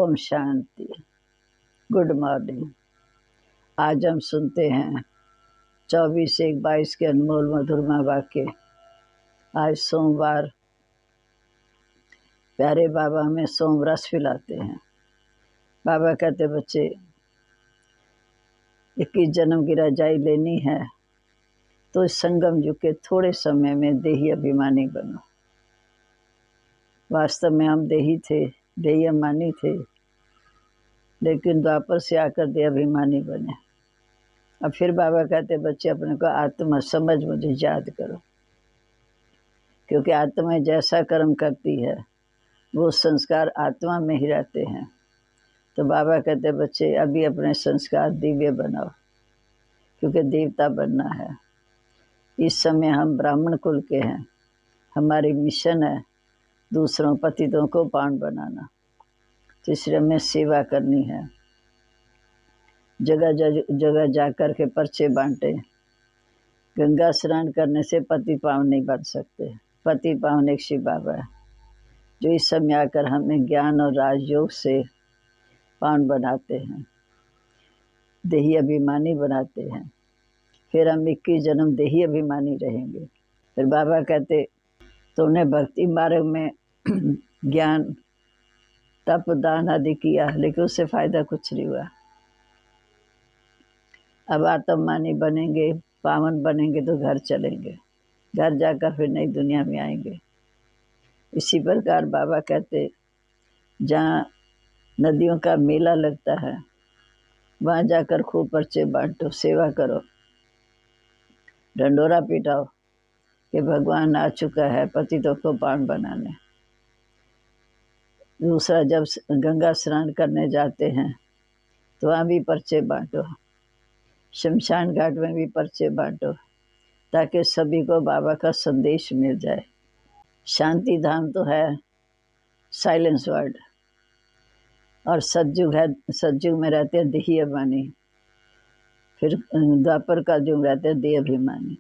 Om Shanti. Good morning. आज हम सुनते हैं 24/1/22 के अनमोल मधुरमा वाक्य। आज सोमवार, प्यारे बाबा हमें सोम रस पिलाते हैं। बाबा कहते बच्चे 21 जन्म की रजाई लेनी है तो इस संगम युग के थोड़े समय में देही अभिमानी बनो। वास्तव में हम देही थे, देही अभिमानी थे, लेकिन द्वापर से आकर देह अभिमानी बने। अब फिर बाबा कहते बच्चे अपने को आत्मा समझ मुझे याद करो, क्योंकि आत्मा जैसा कर्म करती है वो संस्कार आत्मा में ही रहते हैं। तो बाबा कहते बच्चे अभी अपने संस्कार दिव्य बनाओ, क्योंकि देवता बनना है। इस समय हम ब्राह्मण कुल के हैं, हमारी मिशन है दूसरों पतितों को पावन बनाना। तीसरे में सेवा करनी है, जगह जगह जाकर के पर्चे बांटे। गंगा स्नान करने से पति पावन नहीं बन सकते। पति पावन एक शिव बाबा है, जो इस समय आकर हमें ज्ञान और राजयोग से पावन बनाते हैं, देही अभिमानी बनाते हैं। फिर हम 21 जन्म देही अभिमानी रहेंगे। फिर बाबा कहते तुमने भक्ति मार्ग में ज्ञान तप दान आदि किया, लेकिन उससे फायदा कुछ नहीं हुआ। अब आत्ममानी बनेंगे, पावन बनेंगे तो घर चलेंगे, घर जाकर फिर नई दुनिया में आएंगे। इसी प्रकार बाबा कहते जहाँ नदियों का मेला लगता है वहाँ जाकर खूब पर्चे बांटो, सेवा करो, ढंडोरा पिटाओ कि भगवान आ चुका है पतितों को पावन बनाने। दूसरा, जब गंगा स्नान करने जाते हैं तो वहाँ भी पर्चे बांटो, शमशान घाट में भी पर्चे बांटो, ताकि सभी को बाबा का संदेश मिल जाए। शांति धाम तो है साइलेंस वर्ड, और सतयुग है, सतयुग में रहते हैं देही अभिमानी। फिर द्वापर का युग रहते हैं देह अभिमानी।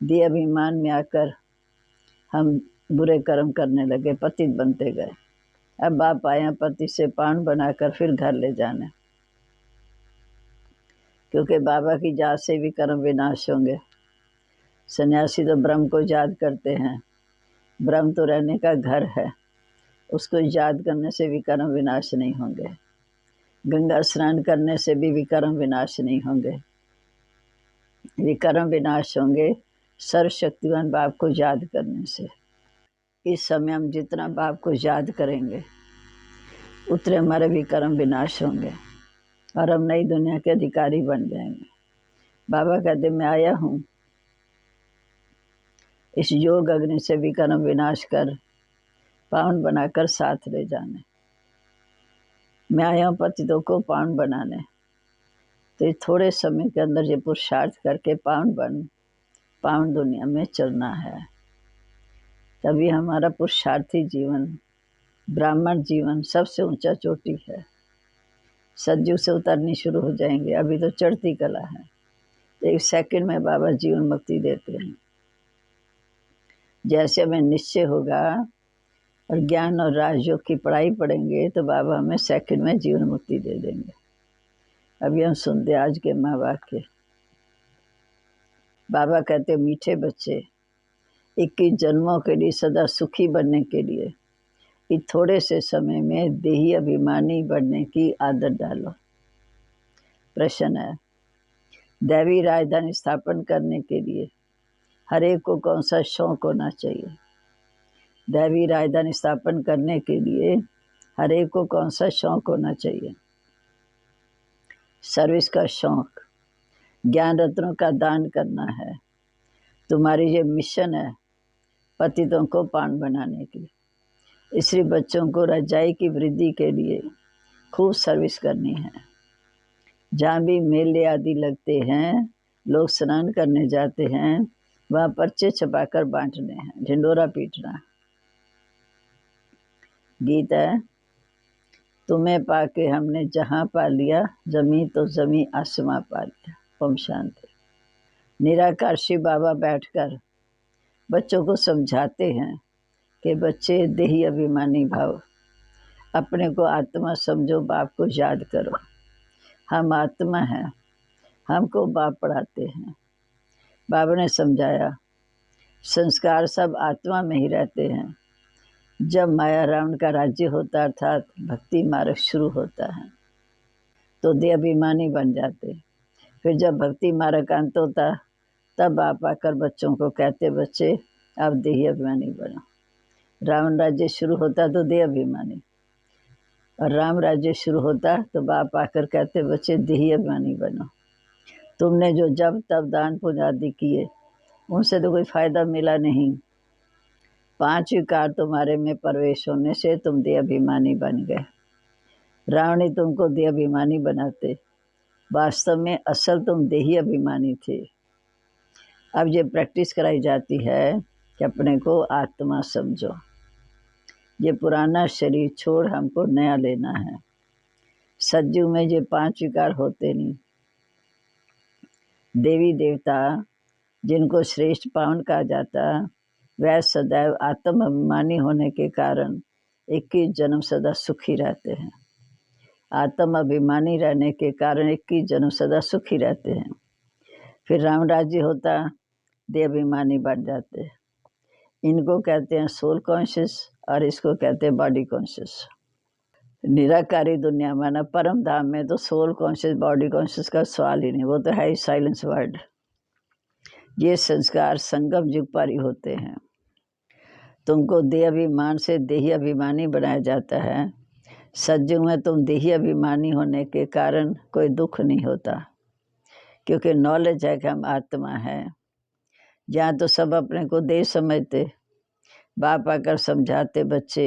देह अभिमान में आकर हम बुरे कर्म करने लगे, पतित बनते गए। अब बाप आया पति से पावन बनाकर फिर घर ले जाने, क्योंकि बाबा की याद से भी कर्म विनाश होंगे। सन्यासी तो ब्रह्म को याद करते हैं, ब्रह्म तो रहने का घर है, उसको याद करने से भी कर्म विनाश नहीं होंगे। गंगा स्नान करने से भी विकर्म विनाश नहीं होंगे। विकर्म विनाश होंगे सर्वशक्तिवान बाप को याद करने से। इस समय हम जितना बाप को याद करेंगे उतने हमारे विकर्म विनाश होंगे और हम नई दुनिया के अधिकारी बन जाएंगे। बाबा कहते मैं आया हूँ इस योग अग्नि से विकर्म विनाश कर पावन बनाकर साथ ले जाने। मैं आया हूँ पतितों को पावन बनाने। तो थोड़े समय के अंदर ये पुरुषार्थ करके पावन दुनिया में चलना है। तभी हमारा पुरुषार्थी जीवन, ब्राह्मण जीवन सबसे ऊंचा चोटी है। सतयुग से उतरनी शुरू हो जाएंगे, अभी तो चढ़ती कला है। तो 1 सेकंड में बाबा जीवन मुक्ति देते हैं। जैसे हमें निश्चय होगा और ज्ञान और राजयोग की पढ़ाई पढ़ेंगे तो बाबा हमें सेकंड में जीवन मुक्ति दे देंगे। अभी हम सुनते आज के माँ वाक्य। बाबा कहते मीठे बच्चे 21 जन्मों के लिए सदा सुखी बनने के लिए इस थोड़े से समय में देही अभिमानी बनने की आदत डालो। प्रश्न है, दैवी राजधानी स्थापन करने के लिए हर एक को कौन सा शौक होना चाहिए? दैवी राजधानी स्थापन करने के लिए हर एक को कौन सा शौक होना चाहिए? सर्विस का शौक, ज्ञान रत्नों का दान करना है। तुम्हारी ये मिशन है पतितों को पावन बनाने की। इसलिए बच्चों को रजाई की वृद्धि के लिए खूब सर्विस करनी है। जहाँ भी मेले आदि लगते हैं, लोग स्नान करने जाते हैं, वहाँ पर्चे छपाकर बांटने हैं, ढिंडोरा पीटना। गीत है, तुम्हें पाके हमने जहाँ पा लिया, जमी तो जमी आसमां पा लिया। ओम शांति। निराकार शिव बाबा बैठकर बच्चों को समझाते हैं कि बच्चे देही अभिमानी भाव, अपने को आत्मा समझो, बाप को याद करो। हम आत्मा हैं, हमको बाप पढ़ाते हैं। बाबा ने समझाया संस्कार सब आत्मा में ही रहते हैं। जब माया रावण का राज्य होता अर्थात भक्ति मार्ग शुरू होता है तो देहाभिमानी बन जाते। फिर जब भक्ति मार्ग का अंत होता तब आप आकर बच्चों को कहते बच्चे अब देहाभिमानी बनो। रावण राज्य शुरू होता तो देहाभिमानी, और राम राज्य शुरू होता तो बाप आकर कहते बच्चे देहाभिमानी बनो। तुमने जो जब तब दान पुण्य आदि किए उनसे तो कोई फायदा मिला नहीं। 5 विकार तुम्हारे में प्रवेश होने से तुम देहाभिमानी बन गए। रावण ही तुमको देहाभिमानी बनाते, वास्तव में असल तुम देही अभिमानी थे। अब ये प्रैक्टिस कराई जाती है कि अपने को आत्मा समझो। ये पुराना शरीर छोड़ हमको नया लेना है। सतयुग में ये 5 विकार होते नहीं। देवी देवता जिनको श्रेष्ठ पावन कहा जाता वह सदैव आत्म अभिमानी होने के कारण 21 जन्म सदा सुखी रहते हैं। आत्म अभिमानी रहने के कारण 21 जन्म सदा सुखी रहते हैं। फिर राम राज्य होता देहाभिमानी बन जाते। इनको कहते हैं सोल कॉन्शियस और इसको कहते हैं बॉडी कॉन्शियस। निराकारी दुनिया माना परम धाम में तो सोल कॉन्शियस बॉडी कॉन्शियस का सवाल ही नहीं, वो तो है ही साइलेंस वर्ड। ये संस्कार संगम युग पर ही होते हैं। तुमको देह अभिमान से देही अभिमानी बनाया जाता है। सतयुग में तुम देही अभिमानी होने के कारण कोई दुख नहीं होता, क्योंकि नॉलेज है कि हम आत्मा हैं। जहाँ तो सब अपने को देह समझते, बाप आकर समझाते बच्चे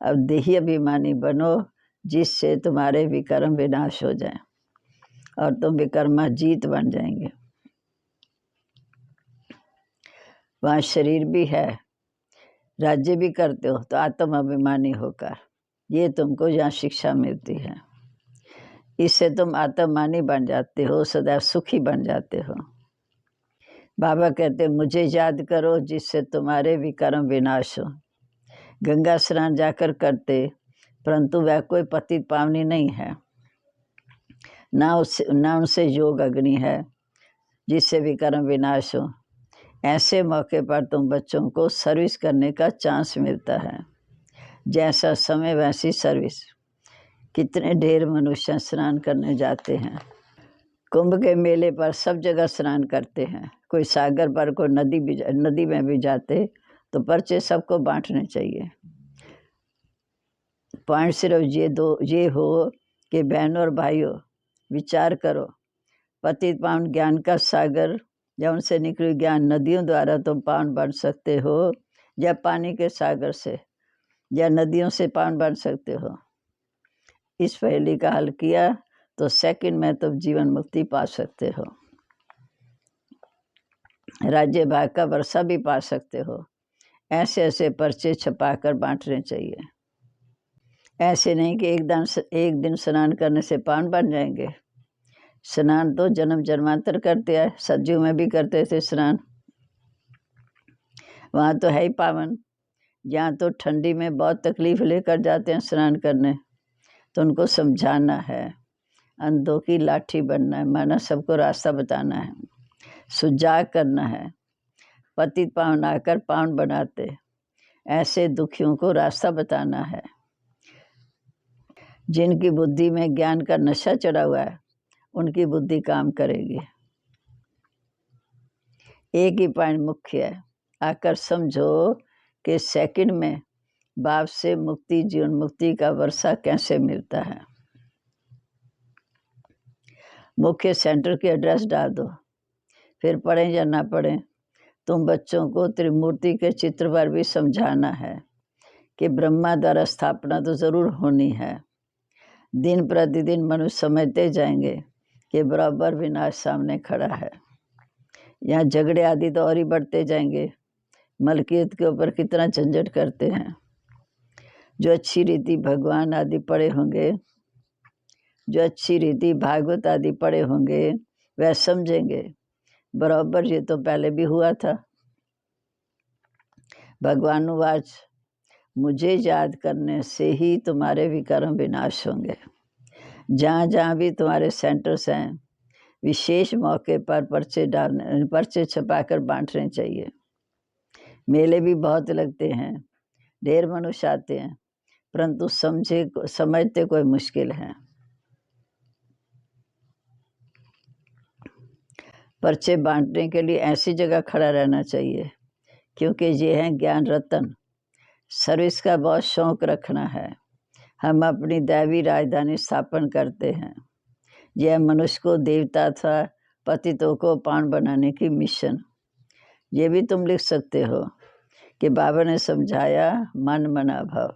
अब देही अभिमानी बनो, जिससे तुम्हारे विकर्म विनाश हो जाए और तुम विकर्मा जीत बन जाएंगे। वहाँ शरीर भी है, राज्य भी करते हो तो आत्म अभिमानी होकर, ये तुमको यहाँ शिक्षा मिलती है। इससे तुम आत्ममानी बन जाते हो, सदैव सुखी बन जाते हो। बाबा कहते मुझे याद करो जिससे तुम्हारे विकर्म विनाश हो। गंगा स्नान जाकर करते, परंतु वह कोई पतित पावनी नहीं है, ना उनसे योग अग्नि है जिससे विकर्म विनाश हो। ऐसे मौके पर तुम बच्चों को सर्विस करने का चांस मिलता है। जैसा समय वैसी सर्विस। कितने ढेर मनुष्य स्नान करने जाते हैं। कुंभ के मेले पर सब जगह स्नान करते हैं। कोई सागर पर, कोई नदी में भी जाते तो पर्चे सबको बांटने चाहिए। पॉइंट सिर्फ ये हो कि बहनों और भाइयों विचार करो, पतित पावन ज्ञान का सागर या उनसे निकली ज्ञान नदियों द्वारा तुम पावन बन सकते हो, या पानी के सागर से या नदियों से पावन बन सकते हो। इस पहेली का हल किया तो सेकंड में तुम जीवन मुक्ति पा सकते हो। राज्य भाग का वर्षा भी पा सकते हो। ऐसे ऐसे पर्चे छपाकर बांटने चाहिए। ऐसे नहीं कि एक दिन स्नान करने से पावन बन जाएंगे। स्नान तो जन्म जन्मांतर करते हैं, सतयुग में भी करते थे स्नान, वहाँ तो है ही पावन। यहाँ तो ठंडी में बहुत तकलीफ लेकर जाते हैं स्नान करने, तो उनको समझाना है, अंधों की लाठी बनना है, माना सबको रास्ता बताना है, सुजाग करना है। पतित पावन आकर पावन बनाते, ऐसे दुखियों को रास्ता बताना है। जिनकी बुद्धि में ज्ञान का नशा चढ़ा हुआ है उनकी बुद्धि काम करेगी। एक ही पॉइंट मुख्य है, आकर समझो कि सेकंड में बाप से मुक्ति, जीवन मुक्ति का वर्षा कैसे मिलता है। मुख्य सेंटर की एड्रेस डाल दो, फिर पढ़ें या ना पढ़ें। तुम बच्चों को त्रिमूर्ति के चित्र पर भी समझाना है कि ब्रह्मा द्वारा स्थापना तो जरूर होनी है। दिन प्रतिदिन मनुष्य समझते जाएंगे कि बराबर विनाश सामने खड़ा है। यहाँ झगड़े आदि तो और ही बढ़ते जाएंगे। मलकियत के ऊपर कितना झंझट करते हैं। जो अच्छी रीति भगवान आदि पढ़े होंगे, जो अच्छी रीति भागवत आदि पढ़े होंगे, वह समझेंगे बराबर ये तो पहले भी हुआ था। भगवानुवाच मुझे याद करने से ही तुम्हारे विकर्म विनाश होंगे। जहाँ जहाँ भी तुम्हारे सेंटर्स हैं, विशेष मौके पर पर्चे छपाकर बांटने चाहिए। मेले भी बहुत लगते हैं, ढेर मनुष्य आते हैं, परंतु समझते कोई मुश्किल है। पर्चे बांटने के लिए ऐसी जगह खड़ा रहना चाहिए, क्योंकि ये है ज्ञान रतन। सर्विस का बहुत शौक रखना है। हम अपनी दैवी राजधानी स्थापन करते हैं। यह मनुष्य को देवता अथवा पतितों को पावन बनाने की मिशन। ये भी तुम लिख सकते हो कि बाबा ने समझाया, मन मना भव,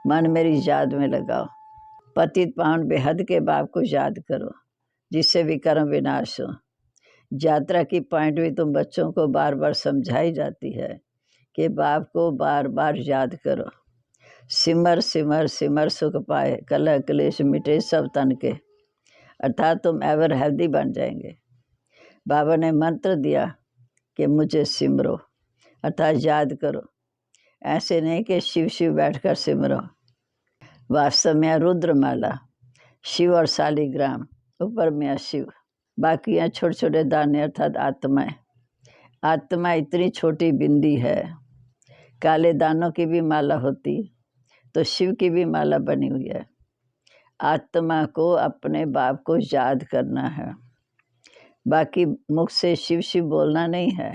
मन मेरी याद में लगाओ। पतित पावन बेहद के बाप को याद करो, जिससे विकर्म विनाश हो। यात्रा की पॉइंट भी तुम बच्चों को बार बार समझाई जाती है कि बाप को बार बार याद करो। सिमर सिमर सिमर सुख पाए, कलह क्लेश मिटे सब तन के, अर्थात तुम एवर हेल्दी बन जाएंगे। बाबा ने मंत्र दिया कि मुझे सिमरो, अर्थात याद करो। ऐसे नहीं कि शिव शिव बैठकर सिमरो। वास्तव में रुद्रमाला, शिव और शालिग्राम, ऊपर में शिव, बाकी यहाँ छोटे छोटे दाने अर्थात आत्माएं। आत्मा इतनी छोटी बिंदी है। काले दानों की भी माला होती तो शिव की भी माला बनी हुई है। आत्मा को अपने बाप को याद करना है, बाकी मुख से शिव शिव बोलना नहीं है।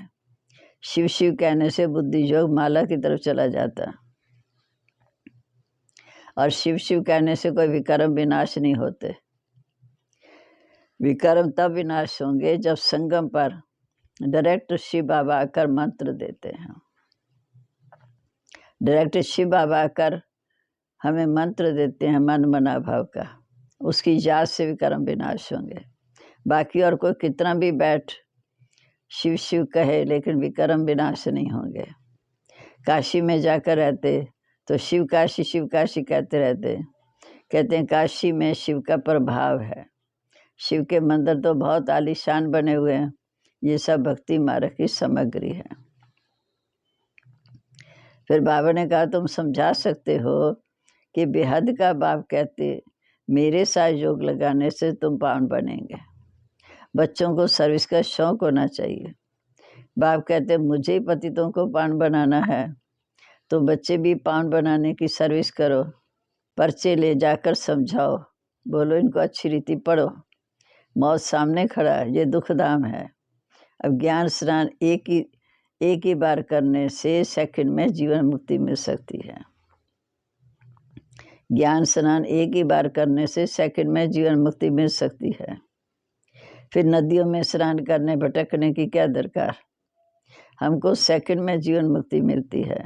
शिव शिव कहने से बुद्धि योग माला की तरफ चला जाता, और शिव शिव कहने से कोई विकर्म विनाश नहीं होते। विकर्म तब विनाश होंगे जब संगम पर डायरेक्ट शिव बाबा आकर मंत्र देते हैं। डायरेक्ट शिव बाबा आकर हमें मंत्र देते हैं मन मना भाव का, उसकी याद से विकर्म विनाश होंगे। बाकी और कोई कितना भी बैठ शिव शिव कहे, लेकिन विकर्म विनाश नहीं होंगे। काशी में जाकर रहते तो शिव काशी कहते रहते। कहते हैं काशी में शिव का प्रभाव है। शिव के मंदिर तो बहुत आलीशान बने हुए हैं। ये सब भक्ति मार्ग की सामग्री है। फिर बाबा ने कहा, तुम समझा सकते हो कि बेहद का बाप कहते, मेरे साथ योग लगाने से तुम पावन बनेंगे। बच्चों को सर्विस का शौक होना चाहिए। बाप कहते, मुझे ही पतितों को पावन बनाना है, तो बच्चे भी पावन बनाने की सर्विस करो। पर्चे ले जाकर समझाओ, बोलो इनको अच्छी रीति पढ़ो। मौत सामने खड़ा है, ये दुखधाम है। अब ज्ञान स्नान एक ही बार करने से सेकंड में जीवन मुक्ति मिल सकती है। ज्ञान स्नान एक ही बार करने से सेकंड में जीवन मुक्ति मिल सकती है। फिर नदियों में स्नान करने भटकने की क्या दरकार। हमको सेकंड में जीवन मुक्ति मिलती है।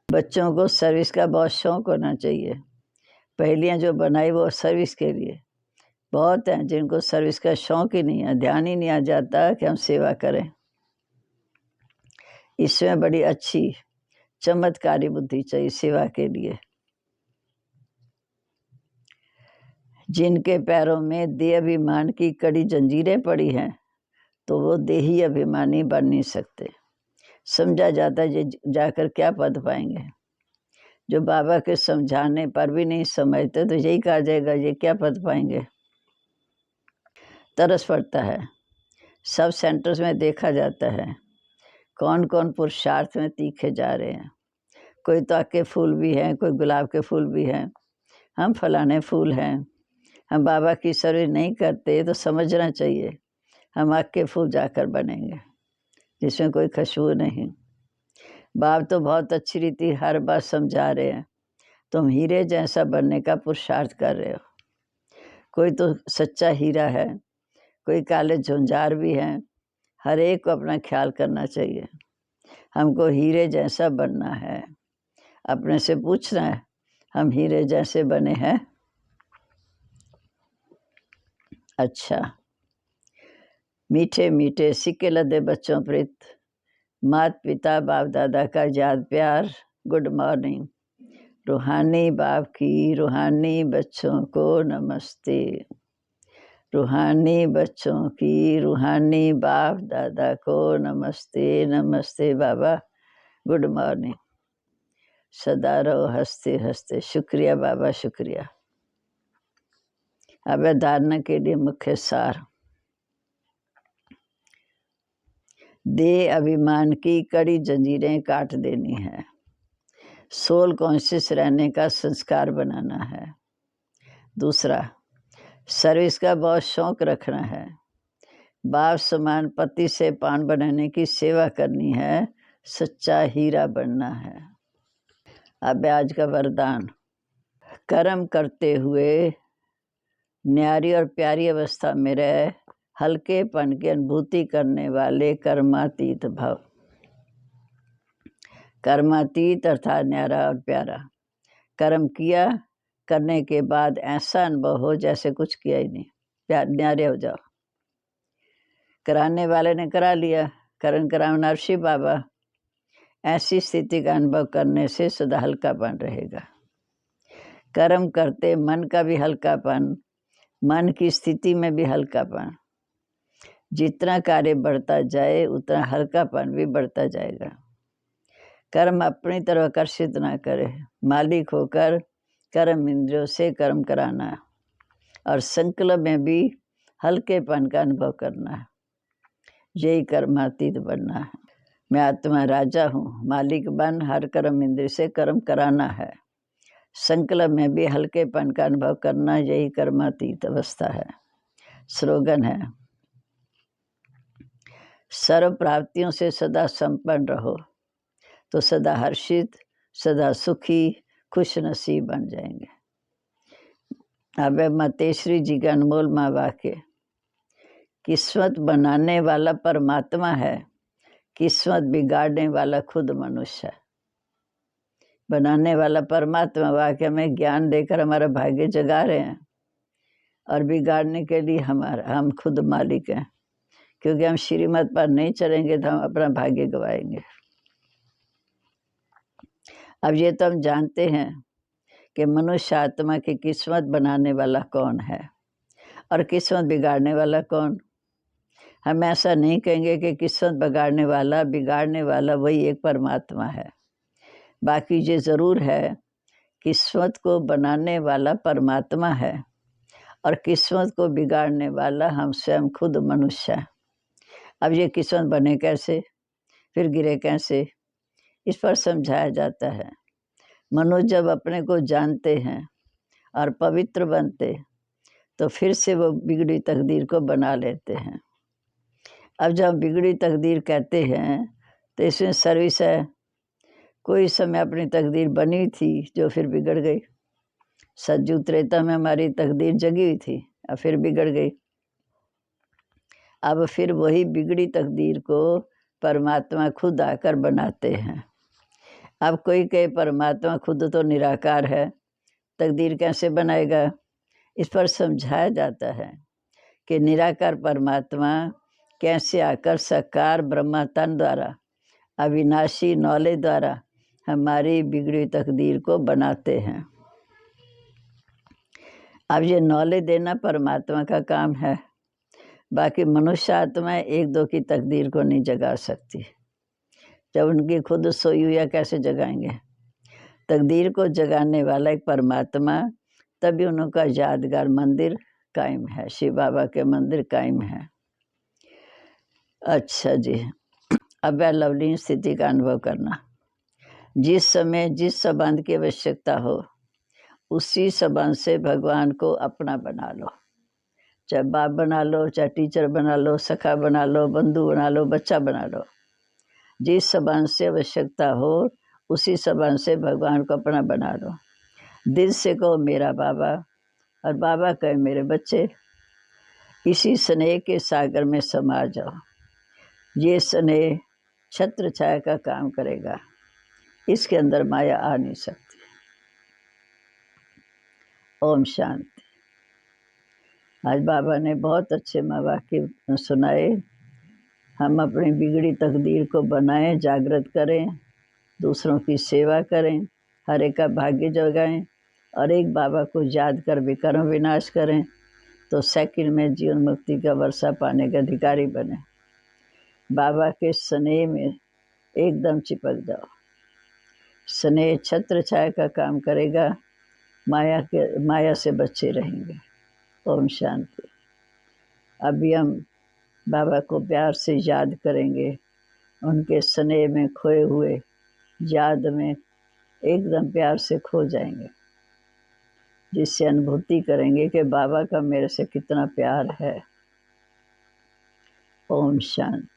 बच्चों को सर्विस का बहुत शौक होना चाहिए। पहलियां जो बनाई वो सर्विस के लिए। बहुत हैं जिनको सर्विस का शौक ही नहीं है, ध्यान ही नहीं आ जाता कि हम सेवा करें। इसमें बड़ी अच्छी चमत्कारी बुद्धि चाहिए सेवा के लिए। जिनके पैरों में देह अभिमान की कड़ी जंजीरें पड़ी हैं, तो वो देही अभिमानी बन नहीं सकते। समझा जाता है जाकर क्या पद पाएंगे। जो बाबा के समझाने पर भी नहीं समझते तो यही कहा जाएगा ये क्या पद पाएंगे। तरस पड़ता है। सब सेंटर्स में देखा जाता है कौन कौन पुरुषार्थ में तीखे जा रहे हैं। कोई तो आग के फूल भी हैं, कोई गुलाब के फूल भी हैं। हम फलाने फूल हैं। हम बाबा की सर्विस नहीं करते तो समझना चाहिए हम आग के फूल जाकर बनेंगे, जिसमें कोई खुशबू नहीं। बाप तो बहुत अच्छी रीति हर बात समझा रहे हैं। तुम हीरे जैसा बनने का पुरुषार्थ कर रहे हो। कोई तो सच्चा हीरा है, कोई काले झुंझार भी हैं। हर एक को अपना ख्याल करना चाहिए। हमको हीरे जैसा बनना है। अपने से पूछना है, हम हीरे जैसे बने हैं? अच्छा, मीठे मीठे सिक्के लदे बच्चों प्रीत, माता पिता बाप दादा का याद प्यार, गुड मॉर्निंग। रूहानी बाप की रूहानी बच्चों को नमस्ते। रूहानी बच्चों की रूहानी बाप दादा को नमस्ते। नमस्ते बाबा, गुड मॉर्निंग। सदा रहो हंसते हंसते। शुक्रिया बाबा, शुक्रिया। अब धारणा के लिए मुख्य सार। देह अभिमान की कड़ी जंजीरें काट देनी है। सोल कॉन्शियस रहने का संस्कार बनाना है। दूसरा, सर्विस का बहुत शौक रखना है। बाप समान पति से पान बनाने की सेवा करनी है। सच्चा हीरा बनना है। अब आज का वरदान। कर्म करते हुए न्यारी और प्यारी अवस्था में रह हल्केपन की अनुभूति करने वाले कर्मातीत भव। कर्मातीत अर्थात न्यारा और प्यारा। कर्म किया, करने के बाद ऐसा अनुभव हो जैसे कुछ किया ही नहीं। प्यार न्यारे हो जाओ। कराने वाले ने करा लिया, कर्म कराना शिव बाबा। ऐसी स्थिति का अनुभव करने से सदा हल्कापन रहेगा। कर्म करते मन का भी हल्कापन, मन की स्थिति में भी हल्कापन। जितना कार्य बढ़ता जाए उतना हल्कापन भी बढ़ता जाएगा। कर्म अपनी तरफ आकर्षित ना करे। मालिक होकर कर्म इंद्रियों से कर्म कराना और संकल्प में भी हल्केपन का अनुभव करना। यही कर्मातीत बनना है। मैं आत्मा राजा हूँ, मालिक बन हर कर्म इंद्रिय से कर्म कराना है। संकल्प में भी हल्केपन का अनुभव करना, यही कर्मातीत अवस्था है। स्लोगन है, सर्व प्राप्तियों से सदा संपन्न रहो तो सदा हर्षित, सदा सुखी, खुश नसीब बन जाएंगे। अब मतेश्वरी जी का अनमोल माँ वाक्य। किस्मत बनाने वाला परमात्मा है, किस्मत बिगाड़ने वाला खुद मनुष्य है। बनाने वाला परमात्मा वाक्य में ज्ञान देकर हमारा भाग्य जगा रहे हैं और बिगाड़ने के लिए हम खुद मालिक हैं, क्योंकि हम श्रीमत पर नहीं चलेंगे तो हम अपना भाग्य गवाएंगे। अब ये तो हम जानते हैं कि मनुष्य आत्मा की किस्मत बनाने वाला कौन है और किस्मत बिगाड़ने वाला कौन। हम ऐसा नहीं कहेंगे कि किस्मत बिगाड़ने वाला वही एक परमात्मा है। बाकी ये ज़रूर है, किस्मत को बनाने वाला परमात्मा है और किस्मत को बिगाड़ने वाला हम स्वयं खुद मनुष्य हैं। अब ये किस्मत बने कैसे, फिर गिरे कैसे, इस पर समझाया जाता है। मनुष्य जब अपने को जानते हैं और पवित्र बनते तो फिर से वो बिगड़ी तकदीर को बना लेते हैं। अब जब बिगड़ी तकदीर कहते हैं तो इसमें सर्विस है। कोई समय अपनी तकदीर बनी थी जो फिर बिगड़ गई। सज्जू त्रेता में हमारी तकदीर जगी हुई थी, अब फिर बिगड़ गई। अब फिर वही बिगड़ी तकदीर को परमात्मा खुद आकर बनाते हैं। अब कोई कहे परमात्मा खुद तो निराकार है, तकदीर कैसे बनाएगा। इस पर समझाया जाता है कि निराकार परमात्मा कैसे आकर साकार ब्रह्मा तन द्वारा अविनाशी नौले द्वारा हमारी बिगड़ी तकदीर को बनाते हैं। अब ये नौले देना परमात्मा का काम है। बाकी मनुष्य आत्मा एक दो की तकदीर को नहीं जगा सकती। जब उनकी खुद सोई हुई कैसे जगाएंगे। तकदीर को जगाने वाला एक परमात्मा, तभी उनका यादगार मंदिर कायम है, शिव बाबा के मंदिर कायम है। अच्छा जी, अब लवलीन स्थिति का अनुभव करना। जिस समय जिस संबंध की आवश्यकता हो उसी संबंध से भगवान को अपना बना लो। चाहे बाप बना लो, चाहे टीचर बना लो, सखा बना लो, बंधु बना लो, बच्चा बना लो। जिस संबंध से आवश्यकता हो उसी संबंध से भगवान को अपना बना लो। दिल से कहो मेरा बाबा और बाबा कहे मेरे बच्चे। इसी स्नेह के सागर में समा जाओ। ये स्नेह छत्र छाया का काम करेगा, इसके अंदर माया आ नहीं सकती। ओम शांति। आज बाबा ने बहुत अच्छे वाक्य सुनाए। हम अपनी बिगड़ी तकदीर को बनाएं, जागृत करें, दूसरों की सेवा करें, हर एक का भाग्य जगाएं और एक बाबा को याद कर विकर्म विनाश करें तो सेकंड में जीवन मुक्ति का वर्षा पाने के अधिकारी बने। बाबा के स्नेह में एकदम चिपक जाओ। स्नेह छत्र छाया का काम करेगा, माया से बचे रहेंगे। ओम शांति। अभी हम बाबा को प्यार से याद करेंगे, उनके स्नेह में खोए हुए याद में एकदम प्यार से खो जाएंगे, जिससे अनुभूति करेंगे कि बाबा का मेरे से कितना प्यार है। ओम शांति।